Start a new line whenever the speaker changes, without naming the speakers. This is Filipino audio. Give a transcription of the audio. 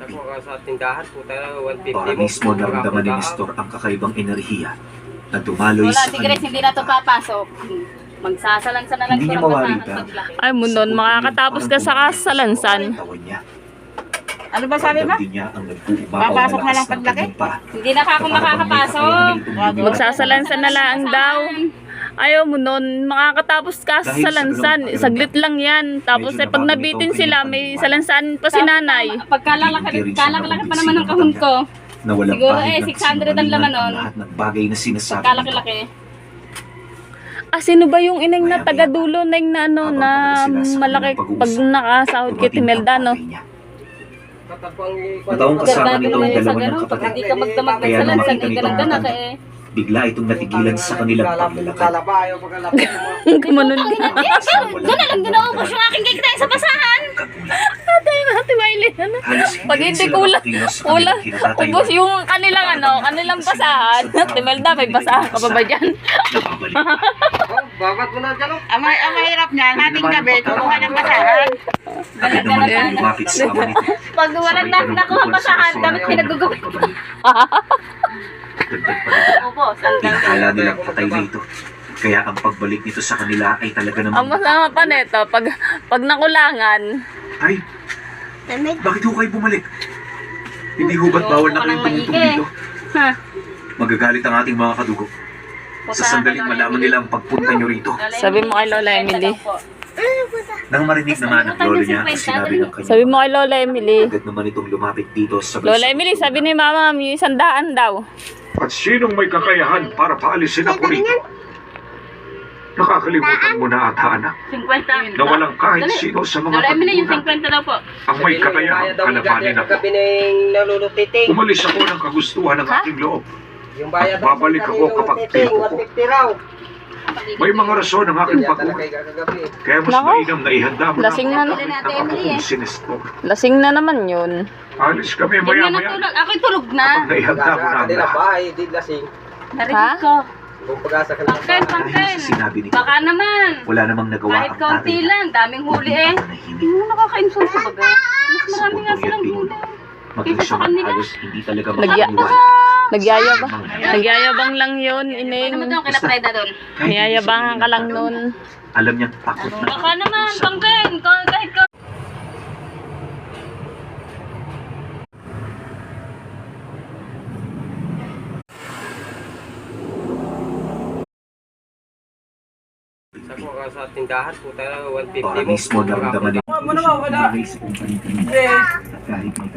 Sa tindahan po tayo, 150
Para mismo naramdaman ni Nestor ang kakaibang enerhiya na dumaloy
Wala,
sa
si Grace, hindi na ito papasok. Magsasalansan na lang
Hindi
ito
niya
ng
mawari
basahan
ka.
paglaki.
Ay, munon, makakatapos ka sa kasalansan.
Ano ba sabi mo? Papasok na lang paglaki?
Hindi na ako makakapasok.
Magsasalansan na lang daw. Ayaw mo nun, makakatapos ka sa salansan. Saglit lang yan. Tapos pag nabitin sila, may salansan pa si nanay.
Pagkalalaki pa naman ng kahon ko. Siguro 600 ang laman nun.
Lahat ng bagay na sinasabi nito.
Pagkalaki-laki.
Ah, sino ba yung ineng na taga-dulo na yung na, ano, na malaki pag nakasahod kay Timelda, no?
Nataong kasama nito ang dalawa ng
Pag
kapatid.
hindi ka magdamag ng
Kaya nang
salansan,
makita
eh,
nito
ganun
ang
na
matanda,
eh.
bigla itong natigilan sa kanilang paglalakad.
Kumanon ka.
Doon na lang ginaubos yung aking cake tayo sa basahan.
Atay na, Ate Miley. Ano? Pag hindi kulang, ubos yung kanilang basahan. Timelda, may basahan ka pa ba dyan?
Babat mo na dyan.
Ang mahirap niyan, hating gabi, kukuha ng basahan.
Agad naman ito lumapit sa ama nito.
Pag walang nakuha basahan, damit pinagugupit.
Dagdag pa nito.
Opo, sandal.
Akala nilang patay na ito. Kaya ang pagbalik nito sa kanila ay talaga
Ang
namang...
masama pa nito, pag nakulangan,
Ay, bakit ho kayo bumalik? Hindi ho ba't bawal na kayong tumutong dito?
Ha?
Magagalit ang ating mga kadugo. Sa sandaling malaman nila ang pagpunta nyo rito.
sabi mo kay Lola Emily.
Nang marinig naman ang lolo niya ang sinabi ng kanyang
Sabi mo kay Lola Emily.
agad naman itong lumapit dito sa
Lola Emily, sabi ni Mama, may 100 daw.
At sinong may kakayahan para paalisin ako rito? Nakakalimutan mo na ata, anak,
50.
na walang kahit sino sa mga
Lola Emily, yung
katugunan
50 daw po.
ang may kakayahan kalabanin ako.
Gabi na yung nalulutiting.
Umalis ako ng kagustuhan ng aking loob.
Yung bayad
At babalik ako kapag tempo ko.
150 raw.
May mga rason ang aking pag-uwi. Kaya mas
Nako.
mainam na ihanda mo
Lasing na, no?
ang ng ako kong sinestor.
Lasing na naman yun.
Alis kami
Hindi na
maya-maya
natulog. Ako'y tulog na.
kapag naihanda mo na ang
Kanila
lahat.
bahay, di lasing.
Narinig ko.
Kung pag-asa ka ng
Pangken,
Dahil
pangken.
sa sinabi nito,
Baka naman.
wala namang nagawa
Kahit
ang
kaunti
tatay.
lang. Daming huli eh. Hindi mo nakaka-insul sa bagay. Mas marami nga silang huli.
Maging
Kaysa
siya
sa kanila.
halos hindi talaga
Nagya-
makakaliwan.
Nagyayabang. Nagyayabang lang yun, ineng.
Ano ba ito? Kina Preda doon.
Kahit hindi
Niyayabangan ka lang nun.
Alam niyang takot na.
Baka naman, pangken. Kahit ka.
Sa tindahan po tayo, 150
Para mismo naramdaman nito. Kahit may